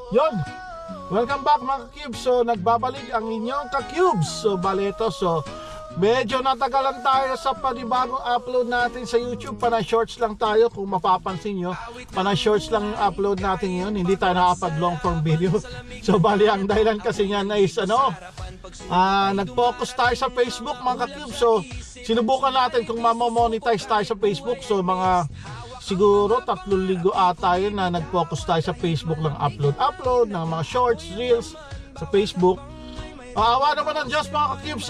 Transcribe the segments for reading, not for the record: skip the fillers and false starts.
Yon. Welcome back mga ka-cubes. So nagbabalik ang inyong ka-cubes. So baleto. So medyo natagalan tayo sa panibagong upload natin sa YouTube. Pana-shorts lang tayo kung mapapansin nyo. Pana-shorts lang yung upload natin yun. Hindi tayo nakapag long form video. So bali ang dahilan kasi nga is nag-focus tayo sa Facebook mga ka-cubes. So sinubukan natin kung mamamonetize tayo sa Facebook. So mga siguro 3 linggo ata yun na nag-focus tayo sa Facebook ng upload ng mga shorts, reels sa Facebook. Awa naman ng Diyos mga ka-cubes,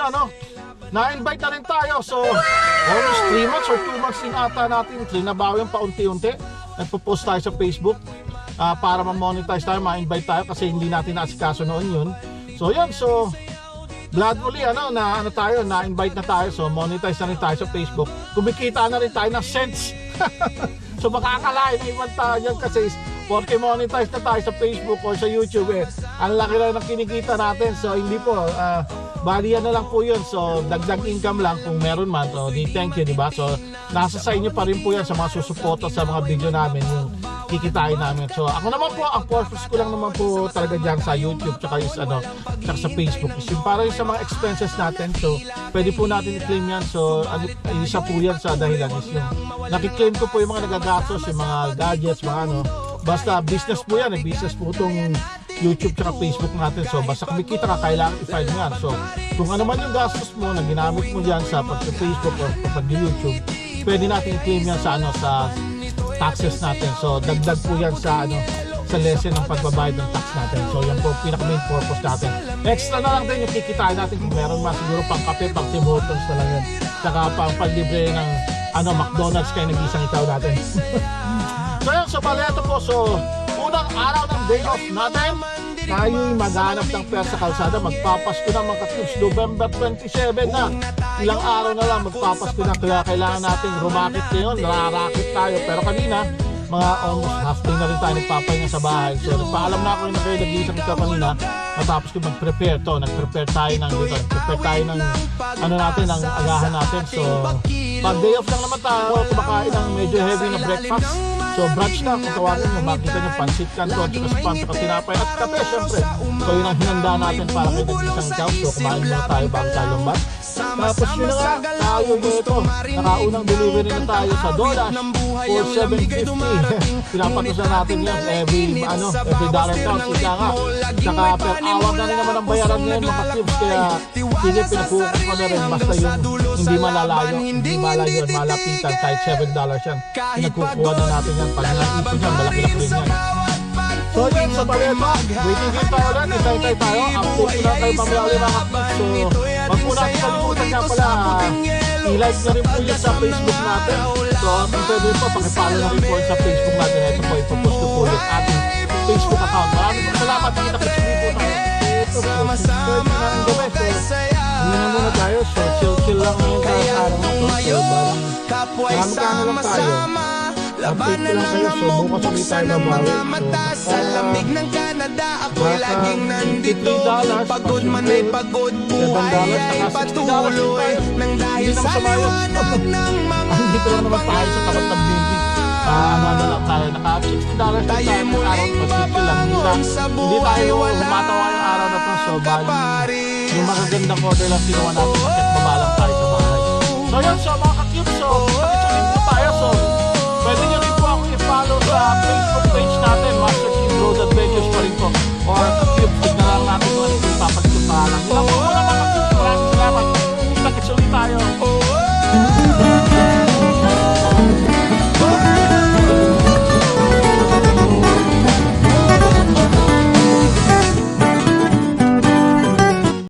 na-invite na rin tayo. So almost 3 months or 2 months din ata natin trinabaho yung paunti-unti. Nagpo-post tayo sa Facebook para ma-monetize tayo, ma-invite tayo kasi hindi natin naasikaso noon yun. So yun, so gladly na-invite na tayo. So monetize na rin tayo sa Facebook. Kumikita na rin tayo ng cents. So makakalain na ibang tao dyan kasi porque monetize na tayo sa Facebook or sa YouTube ang laki lang ng kinikita natin. So hindi po, bali na lang po yun. So dagdag income lang kung meron man. So di thank you, diba? So nasa sa inyo pa rin po yan sa mga susuporta sa mga video namin yung kikitain namin. So ako naman po, ang purpose ko lang naman po talaga dyan sa YouTube tsaka tsaka sa Facebook is yung para yung sa mga expenses natin. So pwede po natin i-claim yan. So isa po yan sa dahilan is yung nakiklaim ko po yung mga nagagastos, yung mga gadgets, mga basta business po yan, business po itong YouTube tsaka Facebook natin. So basta kumikita ka, kailangan i-file mo yan. So kung ano man yung gastos mo na ginamit mo dyan sa pag-Facebook or pag-YouTube, pwede natin i-claim yan sa sa taxes natin. So dagdag po yan sa sa lesson ng pagbabayad ng tax natin. So yan po pinaka main purpose natin. Extra na lang din yung kikitain natin kung meron man, siguro pang kape, pang Tim Hortons na lang yan. Tsaka pang paglibre ng McDonald's kayo nag-isang itaw natin. So yun, so baleto po. So unang araw ng day off natin, tayo'y maghanap ng pera sa kalsada. Magpapasko na mga ka-cubes, November 27 na. Ilang araw na lang magpapasko na, kaya kailangan natin rumakit ngayon. Nararakit tayo, pero kanina mga almost half day na rin tayo nagpapahinga sa bahay. So nagpaalam na ako yung nag-iisang ito kanina. Matapos ko mag-prepare to, nag-prepare tayo ng natin, ng agahan natin. So pag day off lang naman tayo, kumakain ng medyo heavy na breakfast. So brunch na, kung tawagin nyo, makita nyo pansit canton, tsaka spam, tsaka tinapay at kape syempre. So yun ang hinanda natin para kayo nag-isang chow. So kumain muna tayo bago tayo lumbat. Tapos yun na nga, tayo dito, nakaunang delivery na tayo sa DoorDash for $7.50. Pinapatusan natin yan every dollar counts, ika nga. Tsaka per hour na rin naman ang bayaran ngayon mga cubes, kaya sige, pinapukan ko na rin basta yung hindi malayo, malapitan, kahit $7 yan. Pinagkukuha na natin yan, pag naipon yan, malaki-laki rin yan. So yun sa baleto, waiting game tayo ulit, itay tayo, update ko na kayo mamaya ulit mga cubes. So wag po natin kalimutan nga pala, i-like na rin po yun sa Facebook natin. So kung pwede po, pakipalo na rin po sa Facebook natin. Ito po, ipopost ko po yung ating Facebook account. Maraming salamat, kita po sa video tayo. Ito po, pwede na ang gabi. So hindi na muna tayo, so chill lang ngayon tayo sa araw na to. So marami lang tayo. Update ko lang kayo, so bukas ulit tayo na bawi. So ako'y laging nandito, pagod man ay pagod, buhay ay patuloy nang dahil sa liwanag ng mga dito lang naman tayo sa tapat ng building. Lang tayo, naka $60 na tayo ng araw, masipil lang. Hindi tayo humatawa yung araw na to, so bali yung magagandang order lang sinuwa natin, bakit babalang tayo sa bahay. So yun, so mga ka-cubes, so pakisunin po tayo. So pwede nyo rin po ako i-follow sa Facebook